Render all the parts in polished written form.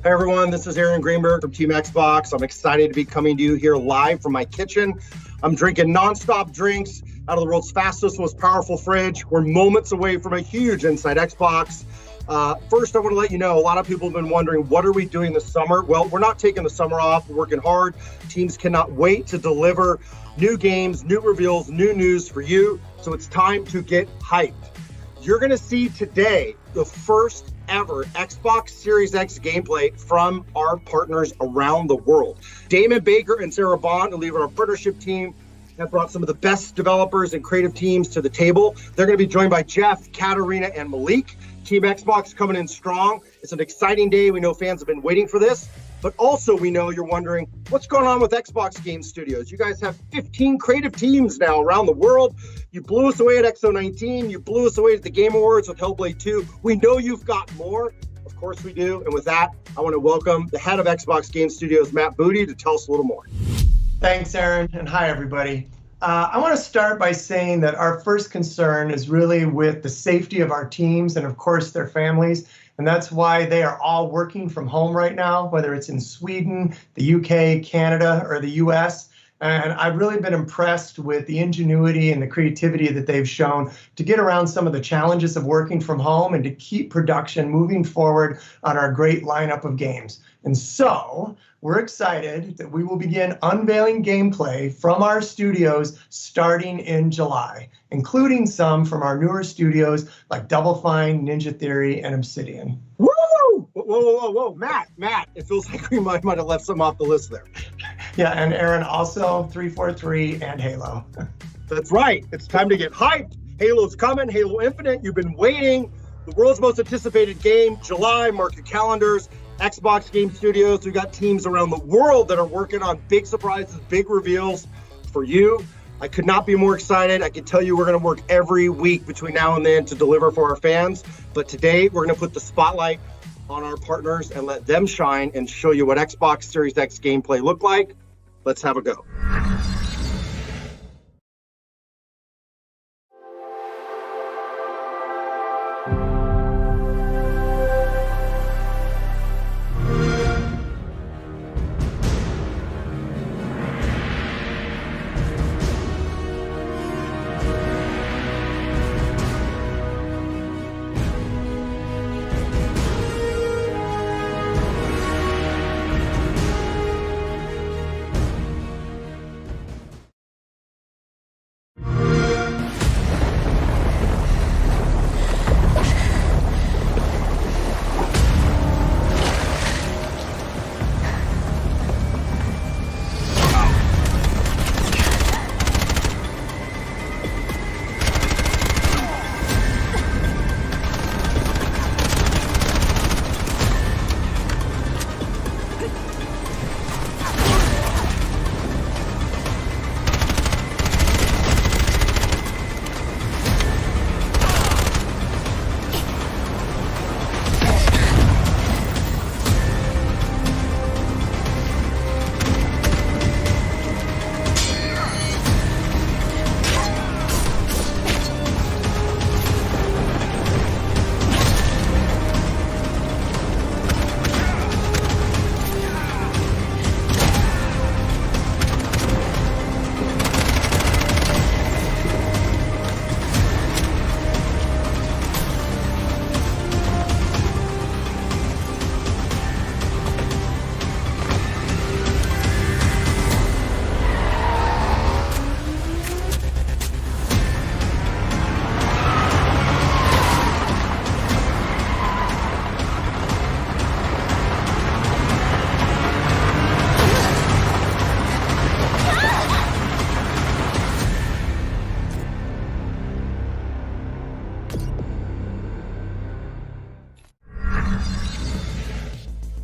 Hey everyone, this is Aaron Greenberg from Team Xbox. I'm excited to be coming to you here live from my kitchen. I'm drinking nonstop drinks out of the world's fastest, most powerful fridge. We're moments away from a huge Inside Xbox. First, I want to let you know, a lot of people have been wondering, what are we doing this summer? Well, we're not taking the summer off. We're working hard. Teams cannot wait to deliver new games, new reveals, new news for you. So it's time to get hyped. You're going to see today the first ever Xbox Series X gameplay from our partners around the world. Damon Baker and Sarah Bond, who lead our partnership team, have brought some of the best developers and creative teams to the table. They're going to be joined by Jeff, Katarina, and Malik. Team Xbox coming in strong. It's an exciting day. We know fans have been waiting for this, but also we know you're wondering what's going on with Xbox Game Studios. You guys have 15 creative teams now around the world. You blew us away at XO19. You blew us away at the Game Awards with Hellblade 2. We know you've got more. Of course we do. And with that, I want to welcome the head of Xbox Game Studios, Matt Booty, to tell us a little more. Thanks, Aaron, and hi, everybody. I want to start by saying that our first concern is really with the safety of our teams and, of course, their families. And that's why they are all working from home right now, whether it's in Sweden, the UK, Canada, or the US. And I've really been impressed with the ingenuity and the creativity that they've shown to get around some of the challenges of working from home and to keep production moving forward on our great lineup of games. And so we're excited that we will begin unveiling gameplay from our studios starting in July, including some from our newer studios like Double Fine, Ninja Theory, and Obsidian. Woo! Whoa. Matt, it feels like we might have left some off the list there. Yeah, and Aaron, also 343 and Halo. That's right. It's time to get hyped. Halo's coming. Halo Infinite. You've been waiting. The world's most anticipated game, July. Mark your calendars. Xbox Game Studios. We've got teams around the world that are working on big surprises, big reveals for you. I could not be more excited. I can tell you we're going to work every week between now and then to deliver for our fans. But today we're going to put the spotlight on our partners and let them shine and show you what Xbox Series X gameplay looked like. Let's have a go.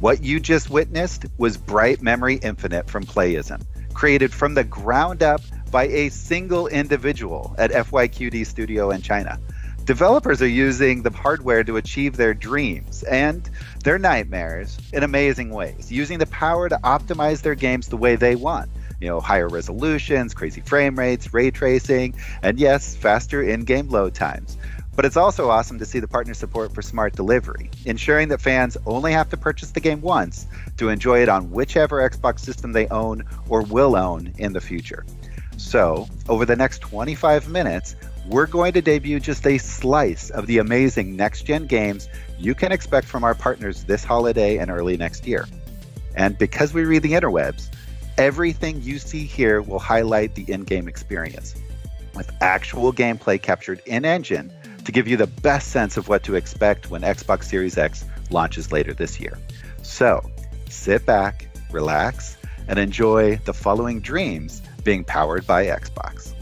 What you just witnessed was Bright Memory Infinite from Playism, created from the ground up by a single individual at FYQD Studio in China. Developers are using the hardware to achieve their dreams and their nightmares in amazing ways, using the power to optimize their games the way they want. Higher resolutions, crazy frame rates, ray tracing, and yes, faster in-game load times. But it's also awesome to see the partner support for smart delivery, ensuring that fans only have to purchase the game once to enjoy it on whichever Xbox system they own or will own in the future. So, over the next 25 minutes, we're going to debut just a slice of the amazing next-gen games you can expect from our partners this holiday and early next year. And because we read the interwebs, everything you see here will highlight the in-game experience, with actual gameplay captured in-engine to give you the best sense of what to expect when Xbox Series X launches later this year. So, sit back, relax, and enjoy the following dreams being powered by Xbox.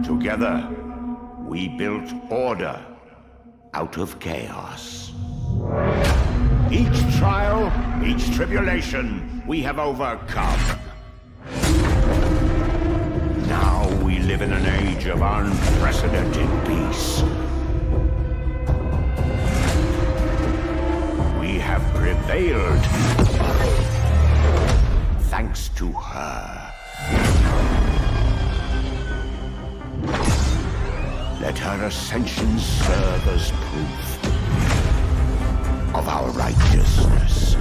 Together, we built order out of chaos. Each trial, each tribulation, we have overcome. Now we live in an age of unprecedented peace. We have prevailed thanks to her. Let her ascension serve as proof of our righteousness.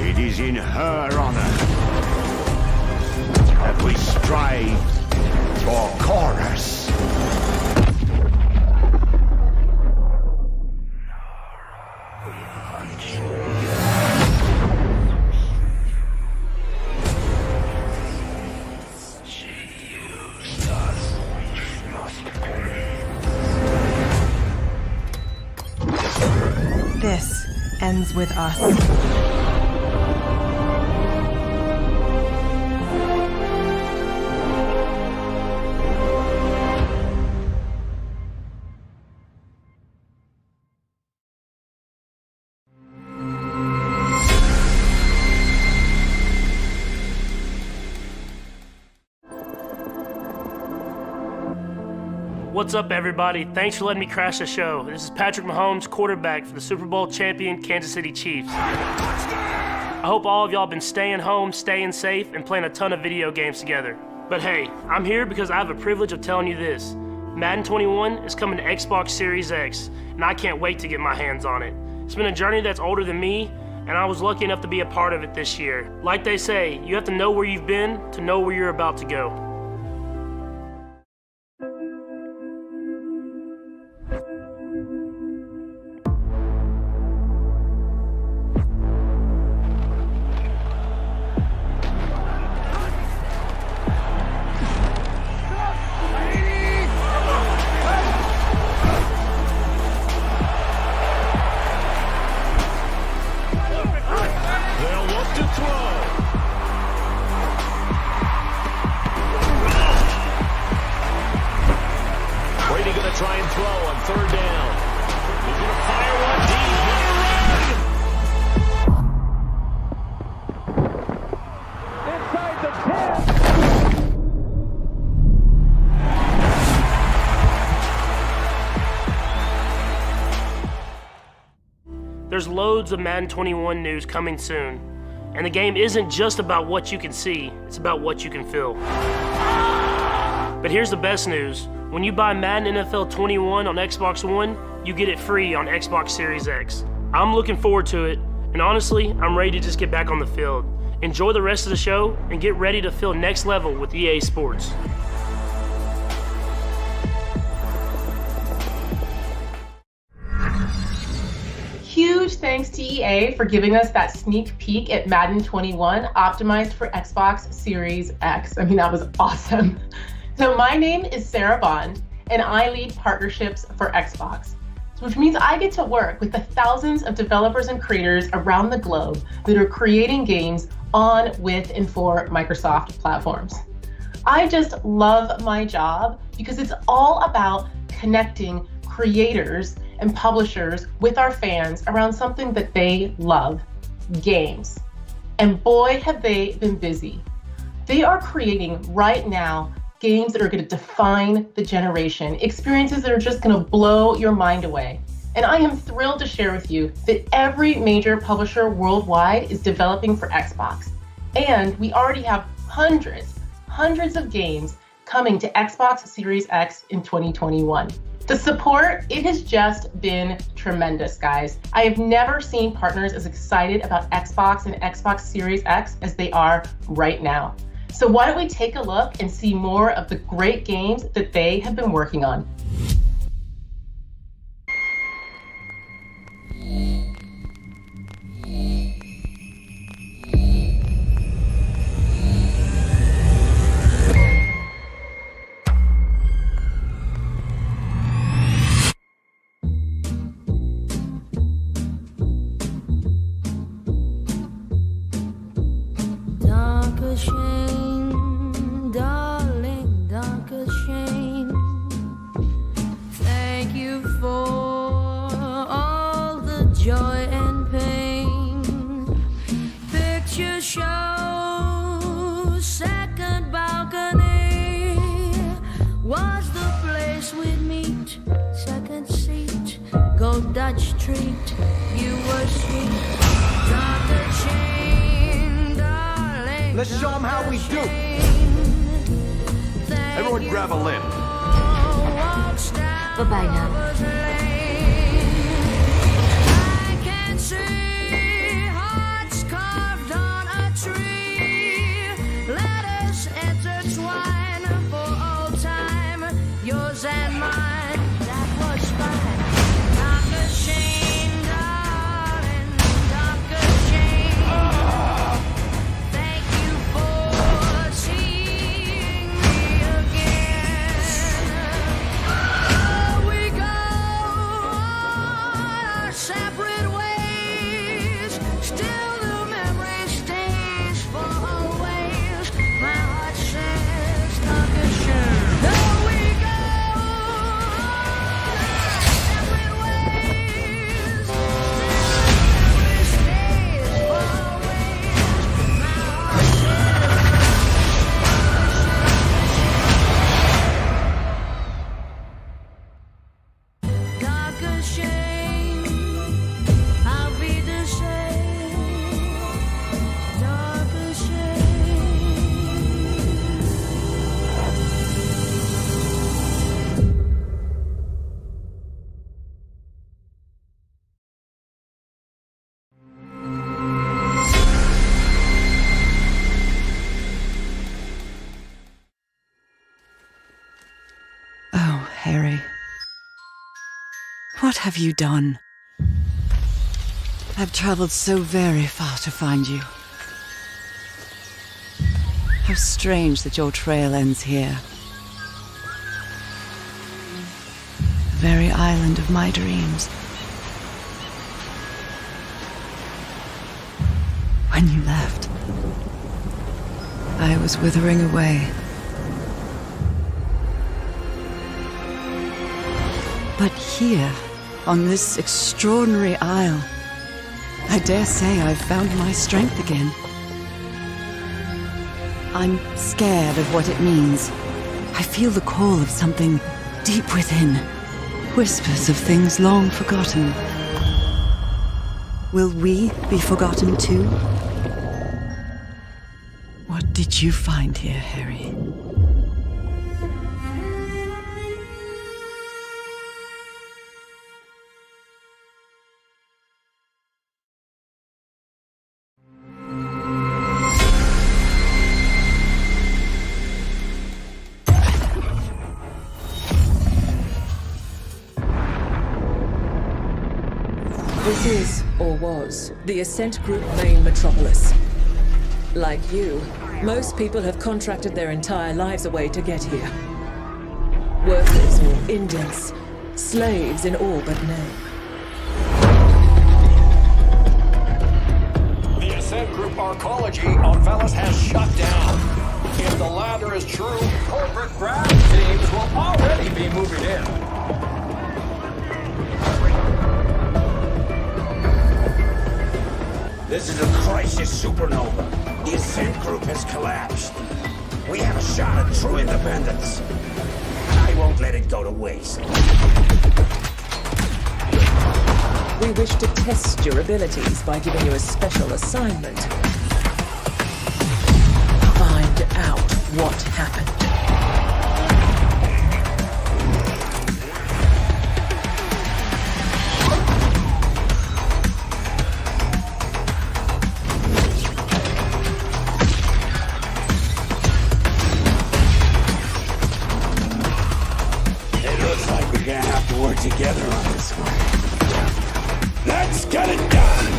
It is in her honor that we strive for chorus. This ends with us. What's up, everybody? Thanks for letting me crash the show. This is Patrick Mahomes, quarterback for the Super Bowl champion Kansas City Chiefs. I hope all of y'all been staying home, staying safe, and playing a ton of video games together. But hey, I'm here because I have the privilege of telling you this. Madden 21 is coming to Xbox Series X, and I can't wait to get my hands on it. It's been a journey that's older than me, and I was lucky enough to be a part of it this year. Like they say, you have to know where you've been to know where you're about to go. Try and throw on third down. He's going to fire one deep. Inside the 10. There's loads of Madden 21 news coming soon. And the game isn't just about what you can see, it's about what you can feel. But here's the best news. When you buy Madden NFL 21 on Xbox One, you get it free on Xbox Series X. I'm looking forward to it, and honestly, I'm ready to just get back on the field. Enjoy the rest of the show, and get ready to feel next level with EA Sports. Huge thanks to EA for giving us that sneak peek at Madden 21 optimized for Xbox Series X. I mean, that was awesome. So my name is Sarah Bond, and I lead partnerships for Xbox, which means I get to work with the thousands of developers and creators around the globe that are creating games on, with, and for Microsoft platforms. I just love my job because it's all about connecting creators and publishers with our fans around something that they love, games. And boy, have they been busy. They are creating right now games that are going to define the generation, experiences that are just going to blow your mind away. And I am thrilled to share with you that every major publisher worldwide is developing for Xbox. And we already have hundreds of games coming to Xbox Series X in 2021. The support, it has just been tremendous, guys. I have never seen partners as excited about Xbox and Xbox Series X as they are right now. So why don't we take a look and see more of the great games that they have been working on. Dutch treat, you were sweet. Dr. Chain, darling. Let's show them how we do. Everyone revel in. Bye-bye now. Harry. What have you done? I've traveled so very far to find you. How strange that your trail ends here. The very island of my dreams. When you left, I was withering away. But here, on this extraordinary isle, I dare say I've found my strength again. I'm scared of what it means. I feel the call of something deep within. Whispers of things long forgotten. Will we be forgotten too? What did you find here, Harry? This is, or was, the Ascent Group main metropolis. Like you, most people have contracted their entire lives away to get here. Workers or indents, slaves in all but name. The Ascent Group arcology on Velas has shut down. If the latter is true, corporate grab teams will already be moving in. This is a crisis supernova. The Ascent Group has collapsed. We have a shot at true independence. And I won't let it go to waste. We wish to test your abilities by giving you a special assignment. Find out what happened. Together on this one. Let's get it done!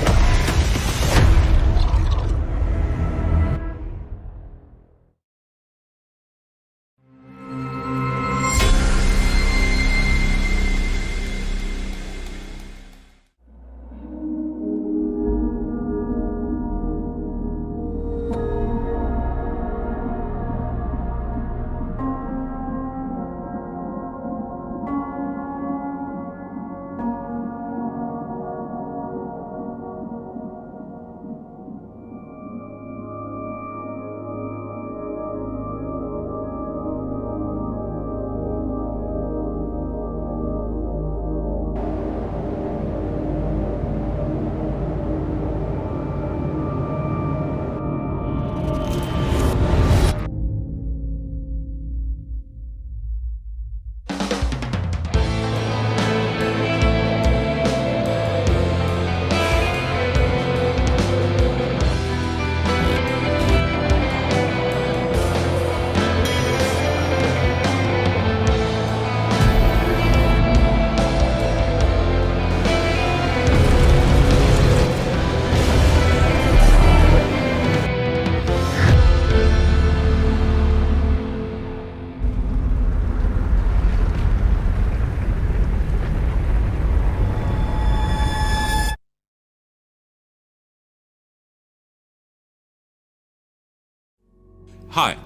Hi,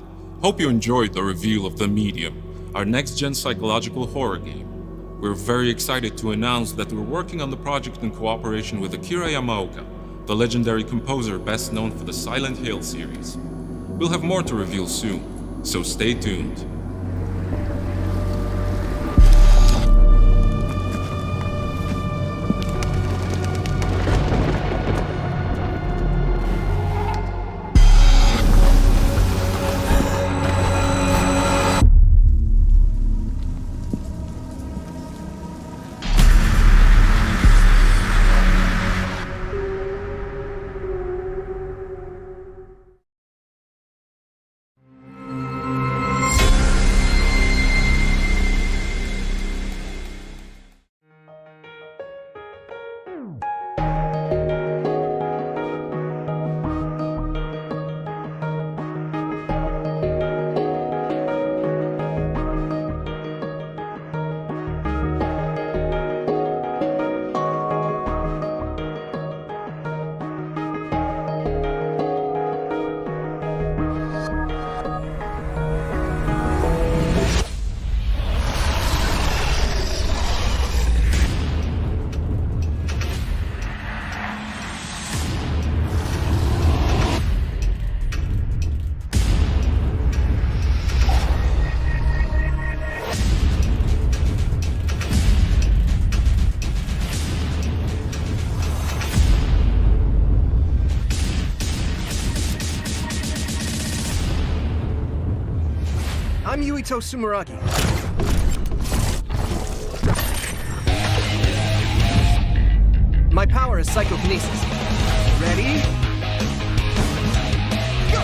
hope you enjoyed the reveal of The Medium, our next-gen psychological horror game. We're very excited to announce that we're working on the project in cooperation with Akira Yamaoka, the legendary composer best known for the Silent Hill series. We'll have more to reveal soon, so stay tuned. I'm Yuito Sumeragi. My power is psychokinesis. Ready? Go!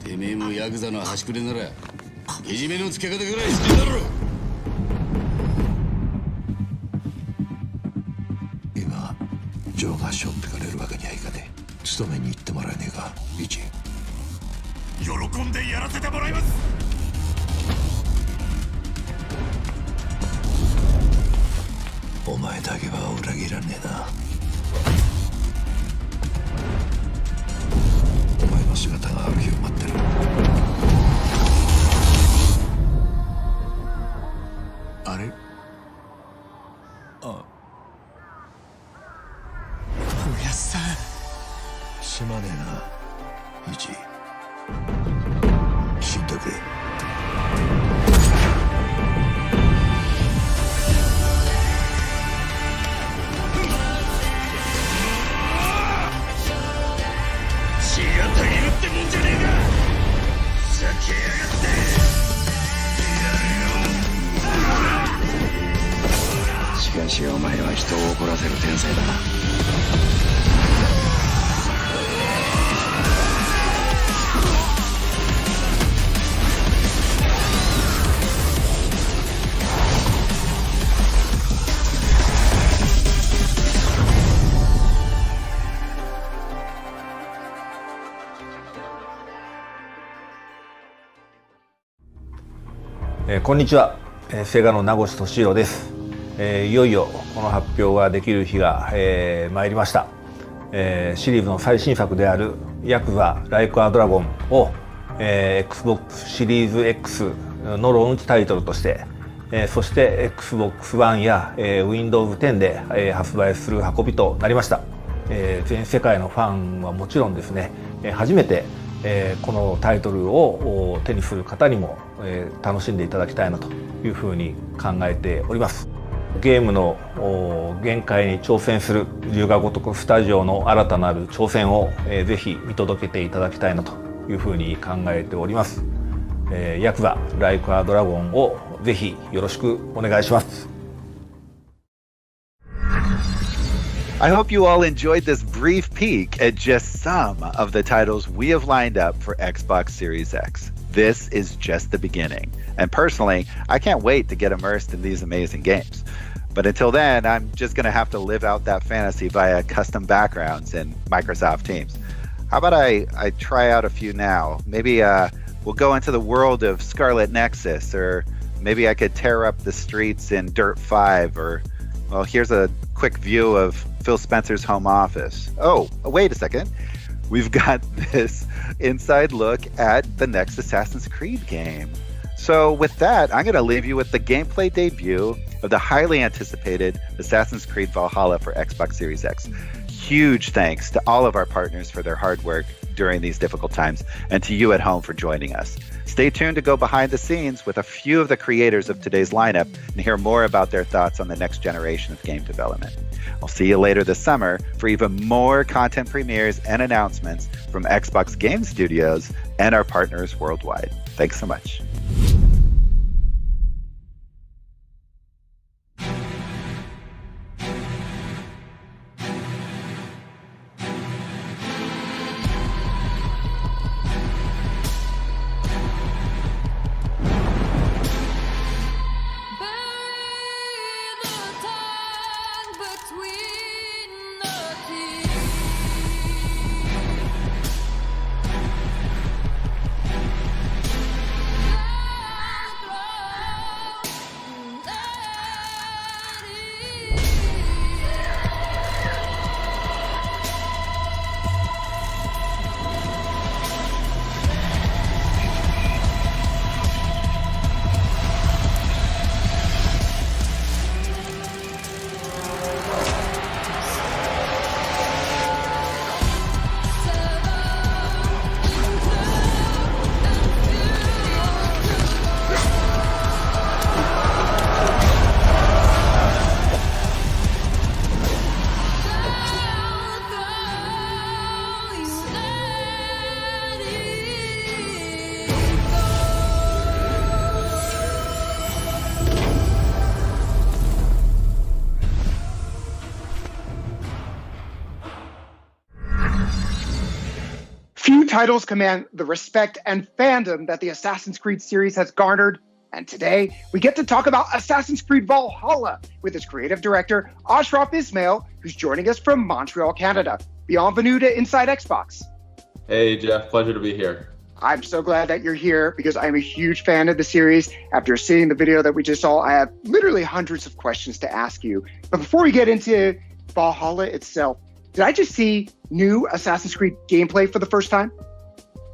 てめえもヤクザの端くれならいじめのつけ方ぐらいしてだろ。今ジョーがしょっぴかれるわけにはいかねえ。勤めに行ってもらえねえかイチ。喜んでやらせてもらいます。お前だけは裏切らねえな。お前の姿がある日を待ってる。あれ？あ、おやっさん。すまねえなイチ。きちんしお前は人を怒らせる天才だな。こんにちは、セガの名越俊弘です。いよいよこの発表ができる日が、参りました。シリーズの最新作であるヤクザライクアドラゴンを、Xbox シリーズ X のローンチタイトルとして、そして Xbox One や、Windows 10で、発売する運びとなりました。全世界のファンはもちろんですね、初めてこのタイトルを手にする方にも楽しんでいただきたいなというふうに考えております。ゲームの限界に挑戦する龍が如くスタジオの新たなる挑戦をぜひ見届けていただきたいなというふうに考えております。ヤクザライクアドラゴンをぜひよろしくお願いします。I hope you all enjoyed this brief peek at just some of the titles we have lined up for Xbox Series X. This is just the beginning. And personally, I can't wait to get immersed in these amazing games. But until then, I'm just going to have to live out that fantasy via custom backgrounds in Microsoft Teams. How about I try out a few now? Maybe we'll go into the world of Scarlet Nexus, or maybe I could tear up the streets in Dirt 5, or, well, here's a quick view of Phil Spencer's home office. Oh, wait a second. We've got this inside look at the next Assassin's Creed game. So with that, I'm going to leave you with the gameplay debut of the highly anticipated Assassin's Creed Valhalla for Xbox Series X. Huge thanks to all of our partners for their hard work during these difficult times, and to you at home for joining us. Stay tuned to go behind the scenes with a few of the creators of today's lineup and hear more about their thoughts on the next generation of game development. I'll see you later this summer for even more content premieres and announcements from Xbox Game Studios and our partners worldwide. Thanks so much. Few titles command the respect and fandom that the Assassin's Creed series has garnered, and today we get to talk about Assassin's Creed Valhalla with its creative director, Ashraf Ismail, who's joining us from Montreal, Canada. Bienvenue to Inside Xbox. Hey, Jeff, pleasure to be here. I'm so glad that you're here because I'm a huge fan of the series. After seeing the video that we just saw, I have literally hundreds of questions to ask you. But before we get into Valhalla itself, did I just see new Assassin's Creed gameplay for the first time?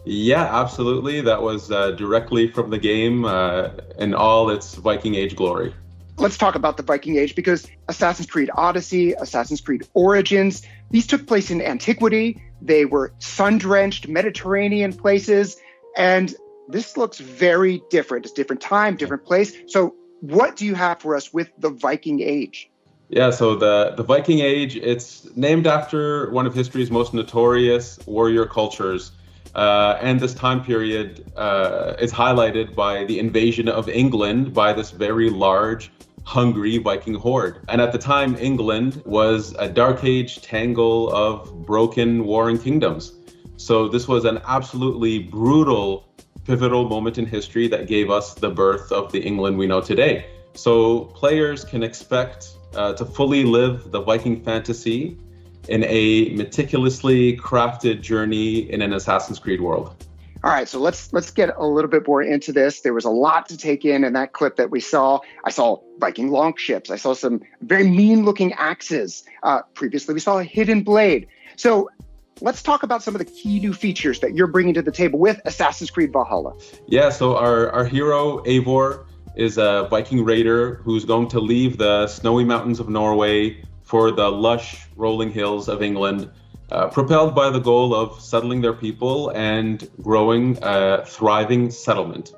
Yeah, absolutely. That was directly from the game in all its Viking Age glory. Let's talk about the Viking Age because Assassin's Creed Odyssey, Assassin's Creed Origins, these took place in antiquity. They were sun-drenched Mediterranean places, and this looks very different. It's different time, different place. So what do you have for us with the Viking Age? Yeah, so the Viking Age, it's named after one of history's most notorious warrior cultures. And this time period is highlighted by the invasion of England by this very large hungry Viking horde. And at the time, England was a dark age tangle of broken warring kingdoms. So this was an absolutely brutal, pivotal moment in history that gave us the birth of the England we know today. So players can expect to fully live the Viking fantasy in a meticulously crafted journey in an Assassin's Creed world. All right, so let's get a little bit more into this. There was a lot to take in that clip that we saw. I saw Viking longships. I saw some very mean-looking axes. Previously, we saw a hidden blade. So let's talk about some of the key new features that you're bringing to the table with Assassin's Creed Valhalla. Yeah, so our hero, Eivor, is a Viking raider who's going to leave the snowy mountains of Norway for the lush rolling hills of England, propelled by the goal of settling their people and growing a thriving settlement.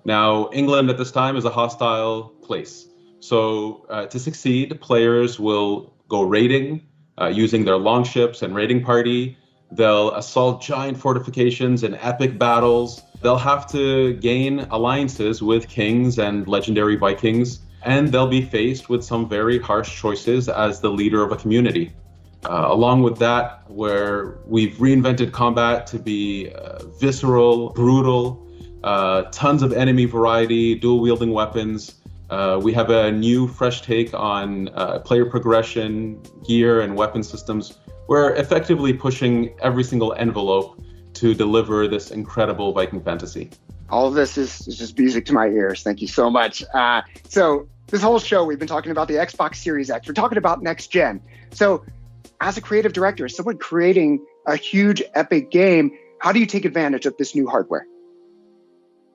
Now, England at this time is a hostile place. So to succeed, players will go raiding using their longships and raiding party. They'll assault giant fortifications in epic battles. They'll have to gain alliances with kings and legendary Vikings, and they'll be faced with some very harsh choices as the leader of a community. Along with that, where we've reinvented combat to be visceral, brutal, tons of enemy variety, dual-wielding weapons. We have a new, fresh take on player progression, gear, and weapon systems. We're effectively pushing every single envelope to deliver this incredible Viking fantasy. All of this is just music to my ears. Thank you so much. So this whole show, we've been talking about the Xbox Series X. We're talking about next gen. So as a creative director, as someone creating a huge epic game, how do you take advantage of this new hardware?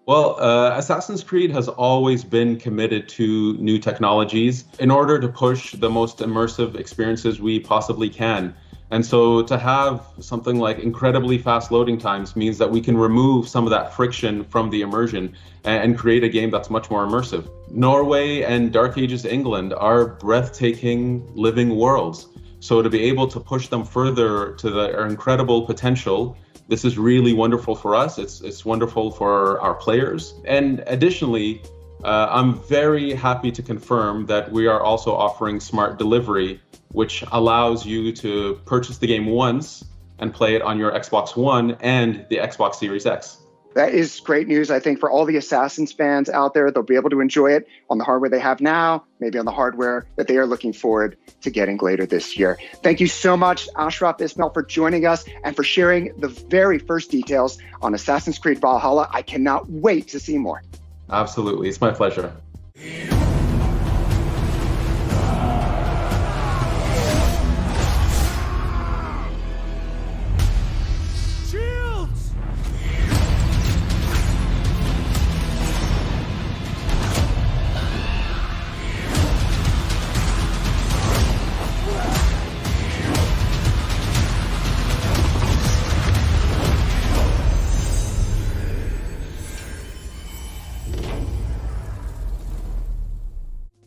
Well, Assassin's Creed has always been committed to new technologies in order to push the most immersive experiences we possibly can. And so to have something like incredibly fast loading times means that we can remove some of that friction from the immersion and create a game that's much more immersive. Norway and Dark Ages England are breathtaking living worlds. So to be able to push them further to their incredible potential, this is really wonderful for us. It's wonderful for our players. And additionally, I'm very happy to confirm that we are also offering smart delivery, which allows you to purchase the game once and play it on your Xbox One and the Xbox Series X. That is great news, I think, for all the Assassins fans out there. They'll be able to enjoy it on the hardware they have now, maybe on the hardware that they are looking forward to getting later this year. Thank you so much, Ashraf Ismail, for joining us and for sharing the very first details on Assassin's Creed Valhalla. I cannot wait to see more. Absolutely. It's my pleasure.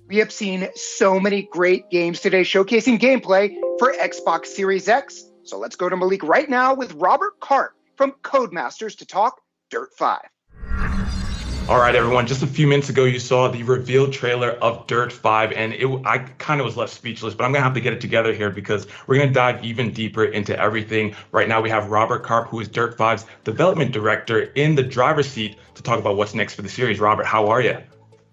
We have seen so many great games today showcasing gameplay for Xbox Series X. So let's go to Malik right now with Robert Karp from Codemasters to talk Dirt 5. All right, everyone, just a few minutes ago, you saw the reveal trailer of Dirt 5, and I kind of was left speechless, but I'm going to have to get it together here because we're going to dive even deeper into everything. Right now, we have Robert Karp, who is Dirt 5's development director, in the driver's seat to talk about what's next for the series. Robert, how are you?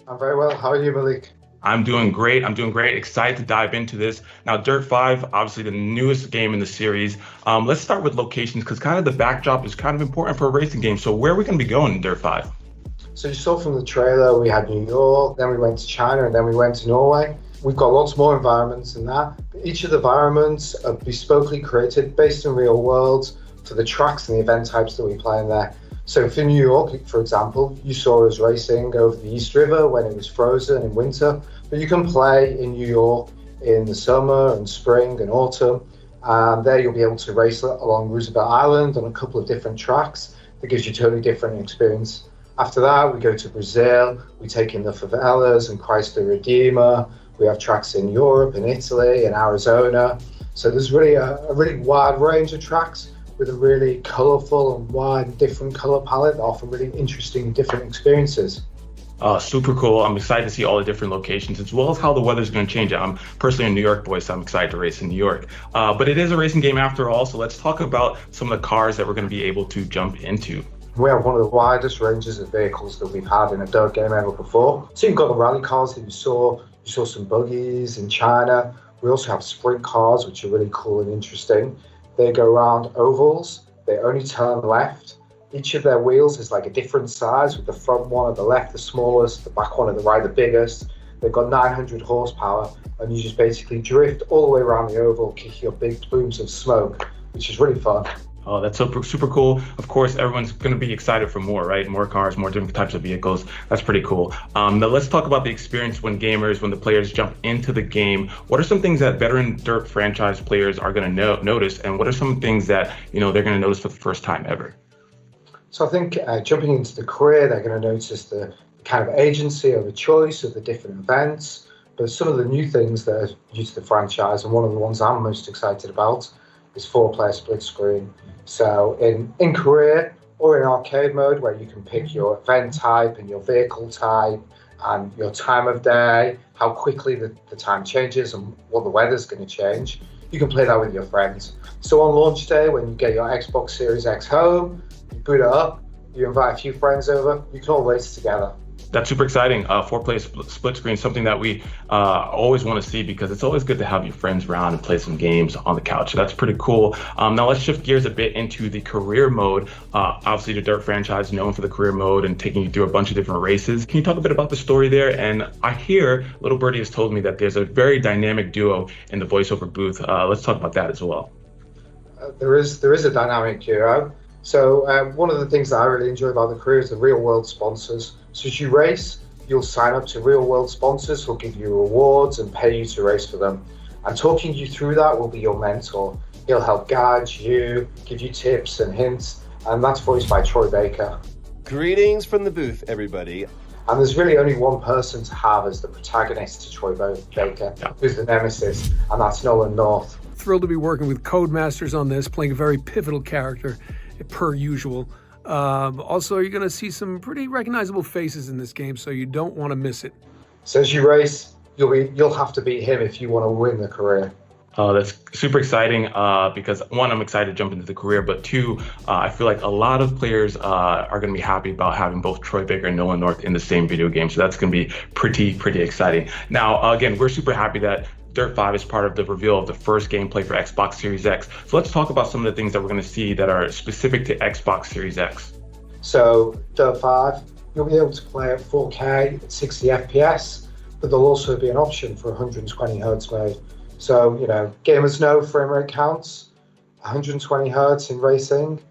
I'm very well. How are you, Malik? I'm doing great. Excited to dive into this. Now, Dirt 5, obviously the newest game in the series. Let's start with locations because kind of the backdrop is kind of important for a racing game. So where are we going to be going in Dirt 5? So you saw from the trailer, we had New York, then we went to China, and then we went to Norway. We've got lots more environments than that. Each of the environments are bespokely created based on real worlds for the tracks and the event types that we play in there. So for New York, for example, you saw us racing over the East River when it was frozen in winter, but you can play in New York in the summer and spring and autumn. There you'll be able to race along Roosevelt Island on a couple of different tracks. That gives you a totally different experience. After that, we go to Brazil, we take in the favelas and Christ the Redeemer. We have tracks in Europe, in Italy, in Arizona. So there's really a really wide range of tracks with a really colourful and wide different colour palette that offer really interesting different experiences. Super cool. I'm excited to see all the different locations, as well as how the weather's going to change. I'm personally a New York boy, so I'm excited to race in New York. But it is a racing game after all, so let's talk about some of the cars that we're going to be able to jump into. We have one of the widest ranges of vehicles that we've had in a dirt game ever before. So you've got the rally cars that you saw some buggies in China. We also have sprint cars, which are really cool and interesting. They go around ovals, they only turn left. Each of their wheels is like a different size, with the front one at the left the smallest, the back one at the right the biggest. They've got 900 horsepower, and you just basically drift all the way around the oval, kicking up big plumes of smoke, which is really fun. Oh, that's super cool. Of course, everyone's going to be excited for more, right? More cars, more different types of vehicles. That's pretty cool. Now let's talk about the experience when the players jump into the game. What are some things that veteran Dirt franchise players are going to notice, and what are some things that they're going to notice for the first time ever? So I think jumping into the career, they're going to notice the kind of agency or the choice of the different events. But some of the new things that are new to the franchise, and one of the ones I'm most excited about, is 4-player split screen. So in career or in arcade mode, where you can pick your event type and your vehicle type and your time of day, how quickly the time changes and what the weather's going to change, you can play that with your friends. So on launch day, when you get your Xbox Series X home, you boot it up, you invite a few friends over, you can all race together. That's super exciting. 4-player split screen, something that we always want to see, because it's always good to have your friends around and play some games on the couch. So that's pretty cool. Now let's shift gears a bit into the career mode. Obviously, the Dirt franchise is known for the career mode and taking you through a bunch of different races. Can you talk a bit about the story there? And I hear Little Birdie has told me that there's a very dynamic duo in the voiceover booth. Let's talk about that as well. There is a dynamic duo. So one of the things that I really enjoy about the career is the real world sponsors. So as you race, you'll sign up to real world sponsors who'll give you rewards and pay you to race for them. And talking you through that will be your mentor. He'll help guide you, give you tips and hints, and that's voiced by Troy Baker. Greetings from the booth, everybody. And there's really only one person to have as the protagonist to Troy Baker, who's the nemesis, and that's Nolan North. Thrilled to be working with Codemasters on this, playing a very pivotal character, per usual. Also, you're going to see some pretty recognizable faces in this game, so you don't want to miss it. So as you race, you'll have to beat him if you want to win the career. That's super exciting because one, I'm excited to jump into the career, but two, I feel like a lot of players are going to be happy about having both Troy Baker and Nolan North in the same video game. So that's going to be pretty exciting. Now, again, we're super happy that Dirt 5 is part of the reveal of the first gameplay for Xbox Series X. So let's talk about some of the things that we're going to see that are specific to Xbox Series X. So Dirt 5, you'll be able to play at 4K at 60 FPS, but there'll also be an option for 120 Hz mode. So, gamers know frame rate counts. 120 Hz in racing,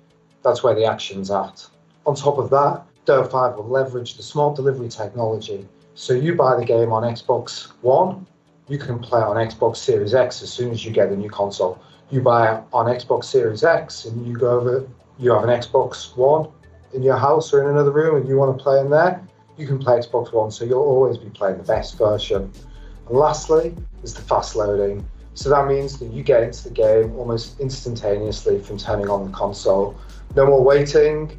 that's where the action's at. On top of that, Dirt 5 will leverage the smart delivery technology. So you buy the game on Xbox One, you can play it on Xbox Series X as soon as you get the new console. You buy it on Xbox Series X and you go over, you have an Xbox One in your house or in another room and you want to play in there, you can play Xbox One, so you'll always be playing the best version. And lastly is the fast loading. So that means that you get into the game almost instantaneously from turning on the console. No more waiting.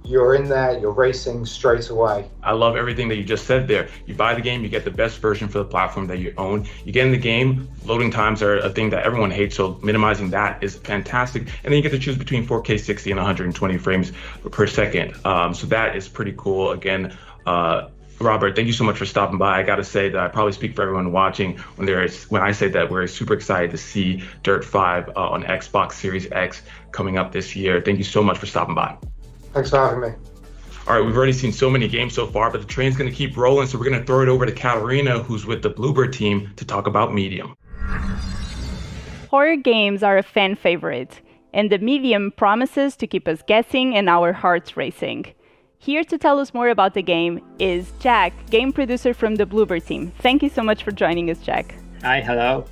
You're in there, you're racing straight away. I love everything that you just said there. You buy the game, you get the best version for the platform that you own. You get in the game, loading times are a thing that everyone hates, so minimizing that is fantastic. And then you get to choose between 4K 60 and 120 frames per second. So that is pretty cool. Again, Robert, thank you so much for stopping by. I got to say that I probably speak for everyone watching when I say that we're super excited to see Dirt 5 on Xbox Series X coming up this year. Thank you so much for stopping by. Thanks for having me. All right, we've already seen so many games so far, but the train's going to keep rolling, so we're going to throw it over to Katarina, who's with the Bluebird team, to talk about Medium. Horror games are a fan favorite, and the Medium promises to keep us guessing and our hearts racing. Here to tell us more about the game is Jack, game producer from the Bluebird team. Thank you so much for joining us, Jack. Hi, hello.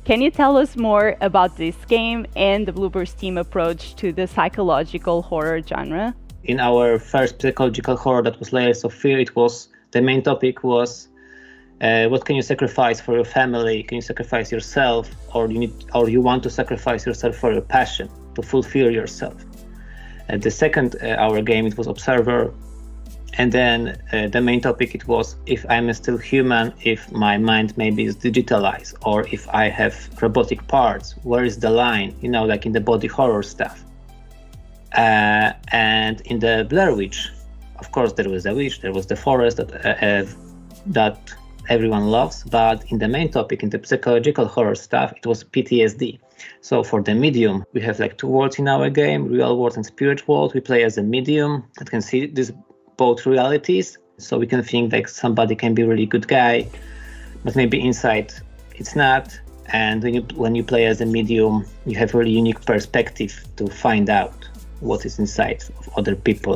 Can you tell us more about this game and the Bluebird team approach to the psychological horror genre? In our first psychological horror that was Layers of Fear, the main topic was what can you sacrifice for your family? Can you sacrifice yourself, or you want to sacrifice yourself for your passion, to fulfill yourself? The second our game, it was Observer. And then the main topic, it was if I'm still human, if my mind maybe is digitalized, or if I have robotic parts, where is the line, like in the body horror stuff. And in the Blair Witch, of course, there was a witch, there was the forest that everyone loves, but in the main topic, in the psychological horror stuff, it was PTSD. So for the medium, we have like 2 worlds in our game, real world and spirit world. We play as a medium that can see these both realities. So we can think like somebody can be a really good guy, but maybe inside it's not. And when you play as a medium, you have a really unique perspective to find out what is inside of other people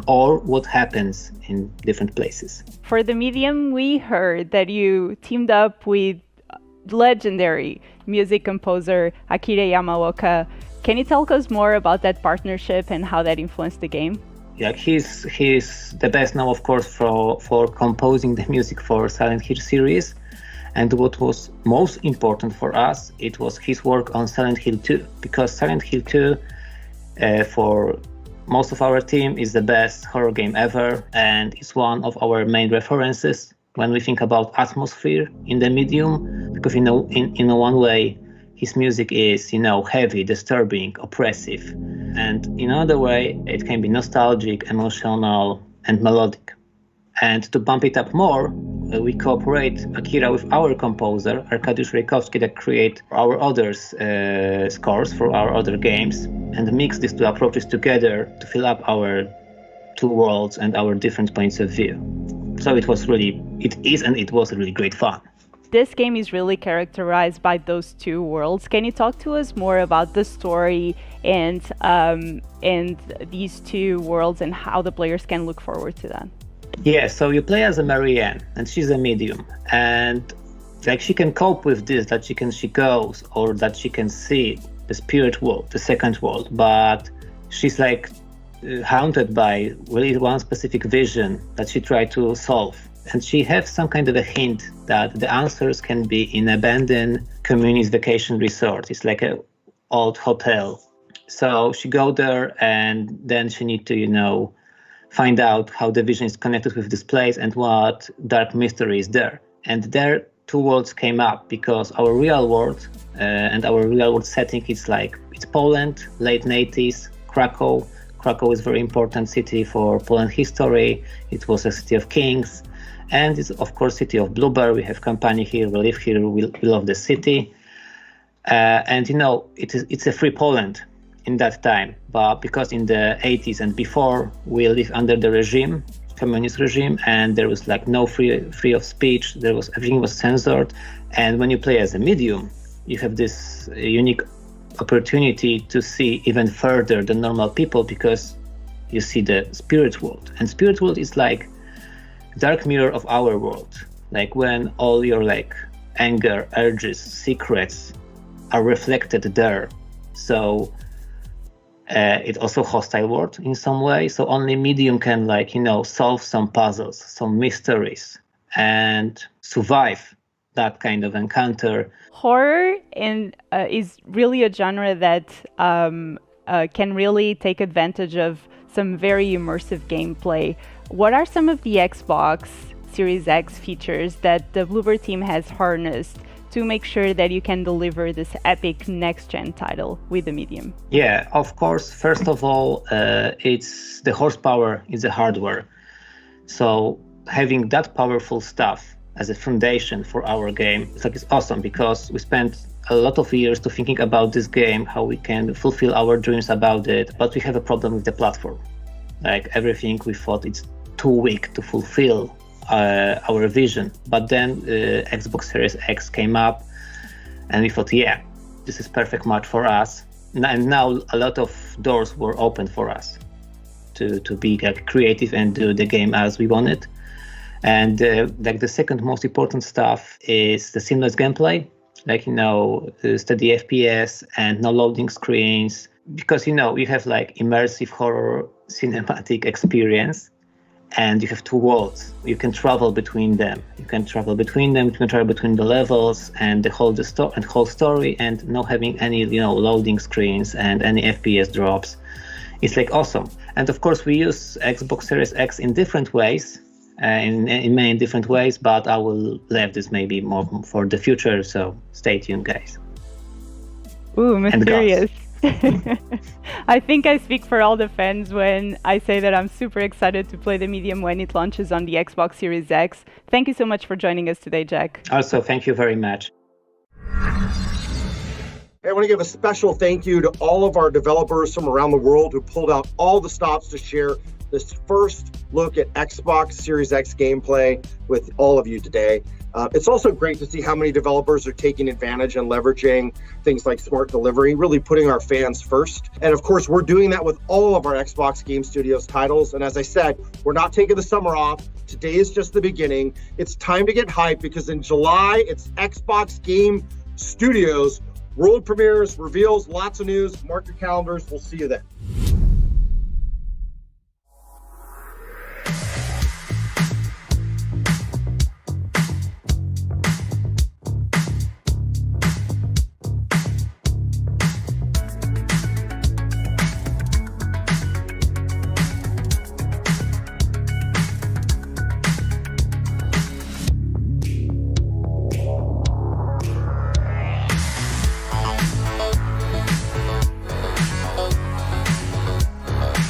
or what happens in different places. For the medium, we heard that you teamed up with legendary music composer Akira Yamaoka. Can you tell us more about that partnership and how that influenced the game? Yeah, he's the best now, of course, for composing the music for Silent Hill series. And what was most important for us, it was his work on Silent Hill 2, because Silent Hill 2 for most of our team is the best horror game ever, and it's one of our main references when we think about atmosphere in the medium, because in one way his music is heavy, disturbing, oppressive, and in another way it can be nostalgic, emotional, and melodic. And to bump it up more, we cooperate, Akira, with our composer, Arkadiusz Rejkowski, that create our other scores for our other games, and mix these 2 approaches together to fill up our 2 worlds and our different points of view. So it was really great fun. This game is really characterized by those 2 worlds. Can you talk to us more about the story and these 2 worlds and how the players can look forward to that? Yeah, so you play as a Marianne, and she's a medium, and like she can cope with this, that she goes, or that she can see the spirit world, the second world, but she's like haunted by really one specific vision that she tried to solve. And she has some kind of a hint that the answers can be in abandoned communist vacation resort. It's like an old hotel. So she go there, and then she need to, find out how the vision is connected with this place and what dark mystery is there. And there 2 worlds came up, because our real world and our real world setting it's Poland, late 80s, Krakow. Krakow is a very important city for Poland history. It was a city of kings, and it's of course city of Blueberry. We have company here, we live here, we love the city. And it's a free Poland in that time, but because in the 80s and before we lived under the regime, communist regime, and there was no free of speech, everything was censored. And when you play as a medium, you have this unique opportunity to see even further the normal people, because you see the spirit world, and spirit world is like dark mirror of our world, like when all your anger, urges, secrets are reflected there. So it's also hostile world in some way. So only medium can solve some puzzles, some mysteries, and survive that kind of encounter. Horror is really a genre that can really take advantage of some very immersive gameplay. What are some of the Xbox Series X features that the Bloober team has harnessed to make sure that you can deliver this epic next-gen title with the medium? Yeah, of course. First of all, it's the horsepower is the hardware. So having that powerful stuff as a foundation for our game, it's awesome, because we spent a lot of years to thinking about this game, how we can fulfill our dreams about it, but we have a problem with the platform. Everything we thought it's too weak to fulfill our vision. But then Xbox Series X came up, and we thought, yeah, this is perfect match for us. And now a lot of doors were open for us to be creative and do the game as we wanted. And the second most important stuff is the seamless gameplay, steady FPS and no loading screens, because you have immersive horror cinematic experience, and you have 2 worlds. You can travel between them. You can travel between the levels and the whole story, and not having any loading screens and any FPS drops. it's like awesome. And of course, we use Xbox Series X in different ways, in many different ways, but I will leave this maybe more for the future, so stay tuned, guys. Ooh, mysterious. I think I speak for all the fans when I say that I'm super excited to play the Medium when it launches on the Xbox Series X. Thank you so much for joining us today, Jack. Also, thank you very much. I want to give a special thank you to all of our developers from around the world who pulled out all the stops to share this first look at Xbox Series X gameplay with all of you today. It's also great to see how many developers are taking advantage and leveraging things like smart delivery, really putting our fans first. And of course, we're doing that with all of our Xbox Game Studios titles. And as I said, we're not taking the summer off. Today is just the beginning. It's time to get hyped because in July, it's Xbox Game Studios world premieres, reveals, lots of news. Mark your calendars. We'll see you then.